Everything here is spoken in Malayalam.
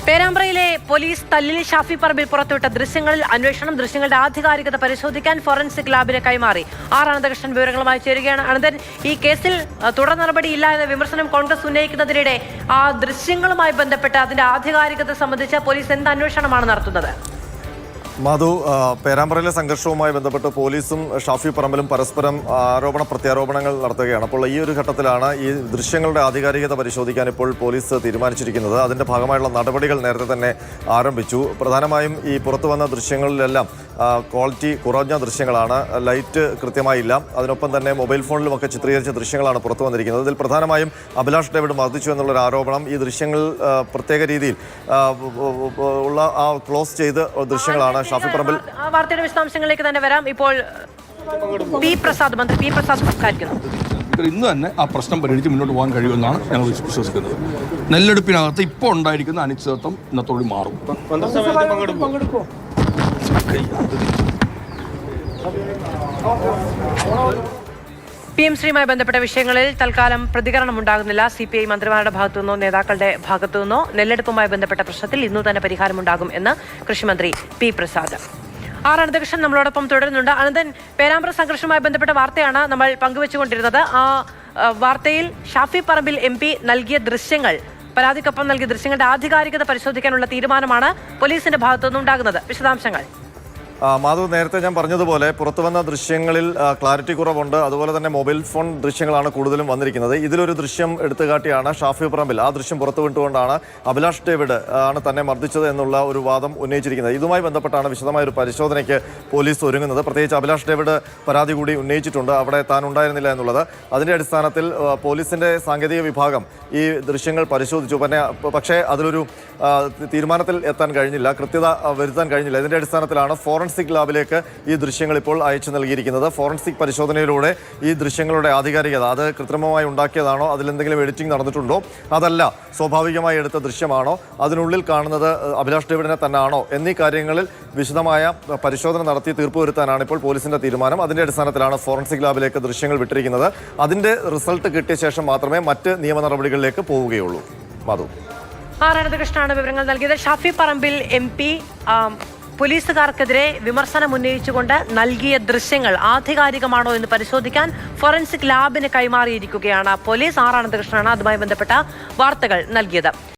പേരാമ്പ്രയിലെ പോലീസ് തല്ലിൽ ഷാഫി പറമ്പിൽ പുറത്തുവിട്ട ദൃശ്യങ്ങളുടെ ആധികാരികത പരിശോധിക്കാൻ ഫോറൻസിക് ലാബിന് കൈമാറി. അനന്തകൃഷ്ണൻ വിവരങ്ങളുമായി ചേരുകയാണ്. അനന്തൻ, ഈ കേസിൽ തുടർ നടപടിയില്ല എന്ന വിമർശനം കോൺഗ്രസ് ഉന്നയിക്കുന്നതിനിടെ ആ ദൃശ്യങ്ങളുമായി ബന്ധപ്പെട്ട് അതിന്റെ ആധികാരികത സംബന്ധിച്ച് പോലീസ് എന്ത് അന്വേഷണമാണ് നടത്തുന്നത്? മധു, പേരാമ്പ്രയിലെ സംഘർഷവുമായി ബന്ധപ്പെട്ട് പോലീസും ഷാഫി പറമ്പിലും പരസ്പരം ആരോപണ പ്രത്യാരോപണങ്ങൾ നടത്തുകയാണ്. അപ്പോൾ ഈ ഒരു ഘട്ടത്തിലാണ് ഈ ദൃശ്യങ്ങളുടെ ആധികാരികത പരിശോധിക്കാൻ ഇപ്പോൾ പോലീസ് തീരുമാനിച്ചിരിക്കുന്നത്. അതിൻ്റെ ഭാഗമായുള്ള നടപടികൾ നേരത്തെ തന്നെ ആരംഭിച്ചു. പ്രധാനമായും ഈ പുറത്തു വന്ന ദൃശ്യങ്ങളിലെല്ലാം ക്വാളിറ്റി കുറഞ്ഞ ദൃശ്യങ്ങളാണ്, ലൈറ്റ് കൃത്യമായില്ല. അതിനൊപ്പം തന്നെ മൊബൈൽ ഫോണിലുമൊക്കെ ചിത്രീകരിച്ച ദൃശ്യങ്ങളാണ് പുറത്തു വന്നിരിക്കുന്നത്. ഇതിൽ പ്രധാനമായും അഭിലാഷ് ഡേവിഡ് മർദ്ദിച്ചു എന്നുള്ളൊരു ആരോപണം. ഈ ദൃശ്യങ്ങൾ പ്രത്യേക രീതിയിൽ ഉള്ള ക്ലോസ് ചെയ്ത് ദൃശ്യങ്ങളാണ് ഷാഫി പറമ്പിൽ. വാർത്തയുടെ വിശദാംശങ്ങളിലേക്ക് തന്നെ വരാം. ഇപ്പോൾ മന്ത്രി പി പ്രസാദ് സംസാരിക്കുന്നു. ഇന്ന് തന്നെ ആ പ്രശ്നം പരിഹരിച്ച് മുന്നോട്ട് പോകാൻ കഴിയുമെന്നാണ് ഞങ്ങൾ വിശ്വസിക്കുന്നത്. നെല്ലെടുപ്പിനകത്ത് ഇപ്പോൾ ഉണ്ടായിരിക്കുന്ന അനിശ്ചിതത്വം ഇന്നത്തോടെ മാറും. PMCയുമായി ബന്ധപ്പെട്ട വിഷയങ്ങളിൽ തൽക്കാലം പ്രതികരണം ഉണ്ടാകുന്നില്ല. CPI മന്ത്രിമാരുടെ ഭാഗത്തുനിന്നോ നേതാക്കളുടെ ഭാഗത്തുനിന്നോ നെല്ലെടുപ്പുമായി ബന്ധപ്പെട്ട പ്രശ്നത്തിൽ ഇന്നു തന്നെ പരിഹാരമുണ്ടാകും എന്ന് കൃഷിമന്ത്രി പി പ്രസാദ്. അനന്തകൃഷ്ണൻ നമ്മളോടൊപ്പം തുടരുന്നുണ്ട്. അനന്തൻ, പേരാമ്പ്ര സംഘർഷവുമായി ബന്ധപ്പെട്ട വാർത്തയാണ് നമ്മൾ പങ്കുവെച്ചുകൊണ്ടിരുന്നത്. ആ വാർത്തയിൽ ഷാഫി പറമ്പിൽ MP നൽകിയ ദൃശ്യങ്ങൾ, പരാതിക്കൊപ്പം നൽകിയ ദൃശ്യങ്ങളുടെ ആധികാരികത പരിശോധിക്കാനുള്ള തീരുമാനമാണ് പോലീസിന്റെ ഭാഗത്തുനിന്ന് ഉണ്ടാകുന്നത്. വിശദാംശങ്ങൾ. മാധു, നേരത്തെ ഞാൻ പറഞ്ഞതുപോലെ പുറത്തു വന്ന ദൃശ്യങ്ങളിൽ ക്ലാരിറ്റി കുറവുണ്ട്. അതുപോലെ തന്നെ മൊബൈൽ ഫോൺ ദൃശ്യങ്ങളാണ് കൂടുതലും വന്നിരിക്കുന്നത്. ഇതിലൊരു ദൃശ്യം എടുത്തുകാട്ടിയാണ് ഷാഫി പറമ്പിൽ ആ ദൃശ്യം പുറത്തു വിട്ടുകൊണ്ടാണ് അഭിലാഷ് ഡേവിഡ് ആണ് തന്നെ മർദ്ദിച്ചത് എന്നുള്ള ഒരു വാദം ഉന്നയിച്ചിരിക്കുന്നത്. ഇതുമായി ബന്ധപ്പെട്ടാണ് വിശദമായ ഒരു പരിശോധനയ്ക്ക് പോലീസ് ഒരുങ്ങുന്നത്. പ്രത്യേകിച്ച് അഭിലാഷ് ഡേവിഡ് പരാതി കൂടി ഉന്നയിച്ചിട്ടുണ്ട്, അവിടെ താൻ ഉണ്ടായിരുന്നില്ല എന്നുള്ളത്. അതിൻ്റെ അടിസ്ഥാനത്തിൽ പോലീസിൻ്റെ സാങ്കേതിക വിഭാഗം ഈ ദൃശ്യങ്ങൾ പരിശോധിച്ചു. പക്ഷേ അതിലൊരു തീരുമാനത്തിൽ എത്താൻ കഴിഞ്ഞില്ല, കൃത്യത വരുത്താൻ കഴിഞ്ഞില്ല. ഇതിൻ്റെ അടിസ്ഥാനത്തിലാണ് ഫോറൻസിക് ലാബിലേക്ക് ഈ ദൃശ്യങ്ങൾ ഇപ്പോൾ അയച്ചു നൽകിയിരിക്കുന്നത്. ഫോറൻസിക് പരിശോധനയിലൂടെ ഈ ദൃശ്യങ്ങളുടെ ആധികാരികത, അത് കൃത്രിമമായി ഉണ്ടാക്കിയതാണോ, അതിലെന്തെങ്കിലും എഡിറ്റിംഗ് നടന്നിട്ടുണ്ടോ, അതല്ല സ്വാഭാവികമായി എടുത്ത ദൃശ്യമാണോ, അതിനുള്ളിൽ കാണുന്നത് അഭിലാഷ് ഡേവിഡിനെ തന്നെയാണോ എന്നീ കാര്യങ്ങളിൽ വിശദമായ പരിശോധന നടത്തി തീർപ്പ് വരുത്താനാണ് ഇപ്പോൾ പോലീസിന്റെ തീരുമാനം. അതിന്റെ അടിസ്ഥാനത്തിലാണ് ഫോറൻസിക് ലാബിലേക്ക് ദൃശ്യങ്ങൾ വിട്ടിരിക്കുന്നത്. അതിന്റെ റിസൾട്ട് കിട്ടിയ ശേഷം മാത്രമേ മറ്റ് നിയമ നടപടികളിലേക്ക് പോവുകയുള്ളൂ. മധു. അനന്തകൃഷ്ണനാണ് വിവരങ്ങൾ നൽകിയത്. ഷാഫി പറമ്പിൽ MP പോലീസുകാർക്കെതിരെ വിമർശനം ഉന്നയിച്ചുകൊണ്ട് നൽകിയ ദൃശ്യങ്ങൾ ആധികാരികമാണോ എന്ന് പരിശോധിക്കാൻ ഫോറൻസിക് ലാബിന് കൈമാറിയിരിക്കുകയാണ് പോലീസ്. അനന്തകൃഷ്ണനാണ് അതുമായി ബന്ധപ്പെട്ട വാർത്തകൾ നൽകിയത്.